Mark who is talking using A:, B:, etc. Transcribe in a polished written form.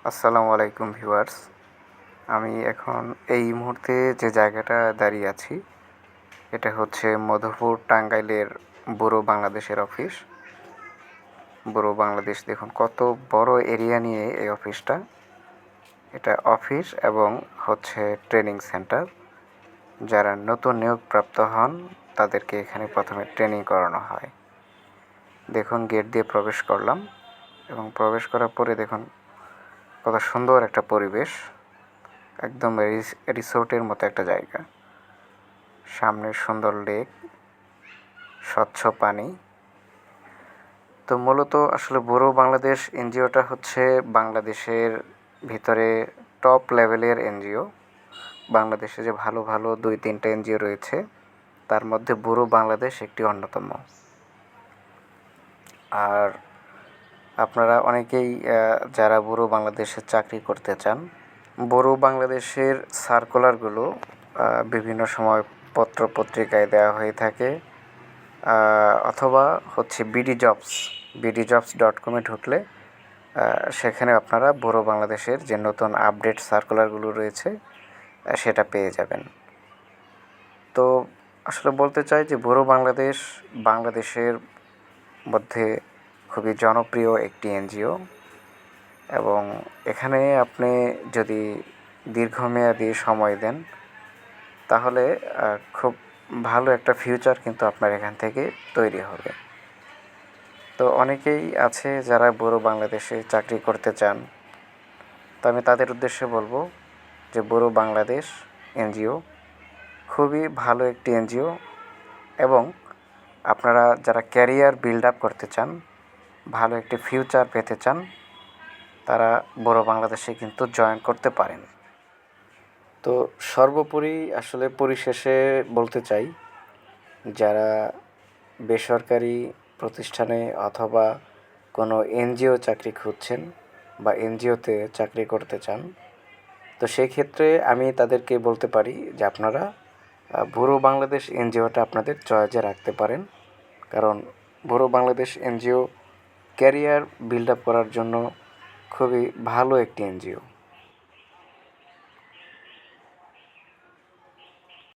A: আসসালামু আলাইকুম ভিউয়ার্স। আমি এখন এই মুহূর্তে যে জায়গাটা দাঁড়িয়ে আছি এটা হচ্ছে মধুপুর টাঙ্গাইলের ব্যুরো বাংলাদেশের অফিস। ব্যুরো বাংলাদেশ দেখুন কত বড় এরিয়া নিয়ে এই অফিসটা। এটা অফিস এবং হচ্ছে ট্রেনিং সেন্টার। যারা নতুন নিয়োগপ্রাপ্ত হন তাদেরকে এখানে প্রথমে ট্রেনিং করানো হয়। দেখুন গেট দিয়ে প্রবেশ করলাম এবং প্রবেশ করার পরে দেখুন কত সুন্দর একটা পরিবেশ, একদম রিসোর্টের মতো একটা জায়গা। সামনে সুন্দর লেক, স্বচ্ছ পানি। তো মূলত আসলে ব্যুরো বাংলাদেশ এনজিওটা হচ্ছে বাংলাদেশের ভিতরে টপ লেভেলের এনজিও। বাংলাদেশে যে ভালো ভালো 2-3টা এনজিও রয়েছে তার মধ্যে ব্যুরো বাংলাদেশ একটি অন্যতম। আর আপনারা অনেকেই যারা ব্যুরো বাংলাদেশে চাকরি করতে চান, ব্যুরো বাংলাদেশের সার্কুলারগুলো বিভিন্ন সময় পত্র পত্রিকায় দেওয়া হয়ে থাকে, অথবা হচ্ছে bdjobs.com ঢুকলে সেখানে আপনারা ব্যুরো বাংলাদেশের যে নতুন আপডেট সার্কুলারগুলো রয়েছে সেটা পেয়ে যাবেন। তো আসলে বলতে চাই যে ব্যুরো বাংলাদেশ বাংলাদেশের মধ্যে খুবই জনপ্রিয় একটি এনজিও এবং এখানে আপনি যদি দীর্ঘমেয়াদী সময় দেন তাহলে খুব ভালো একটা ফিউচার কিন্তু আপনার এখান থেকে তৈরি হবে। তো অনেকেই আছে যারা ব্যুরো বাংলাদেশে চাকরি করতে চান। তো আমি তাদের উদ্দেশ্যে বলবো যে ব্যুরো বাংলাদেশ এনজিও খুবই ভালো একটি এনজিও এবং আপনারা যারা ক্যারিয়ার বিল্ড আপ করতে চান, ভালো একটি ফিউচার পেতে চান, তারা ব্যুরো বাংলাদেশে কিন্তু জয়েন করতে পারেন। তো সর্বোপরি আসলে পরিশেষে বলতে চাই, যারা বেসরকারি প্রতিষ্ঠানে অথবা কোনো এনজিও চাকরি খুঁজছেন বা এনজিওতে চাকরি করতে চান, তো সেই ক্ষেত্রে আমি তাদেরকে বলতে পারি যে আপনারা ব্যুরো বাংলাদেশ এনজিওটা আপনাদের চয়েসে রাখতে পারেন। কারণ bureau Bangladesh NGO career build up করার জন্য খুবই ভালো একটি এনজিও।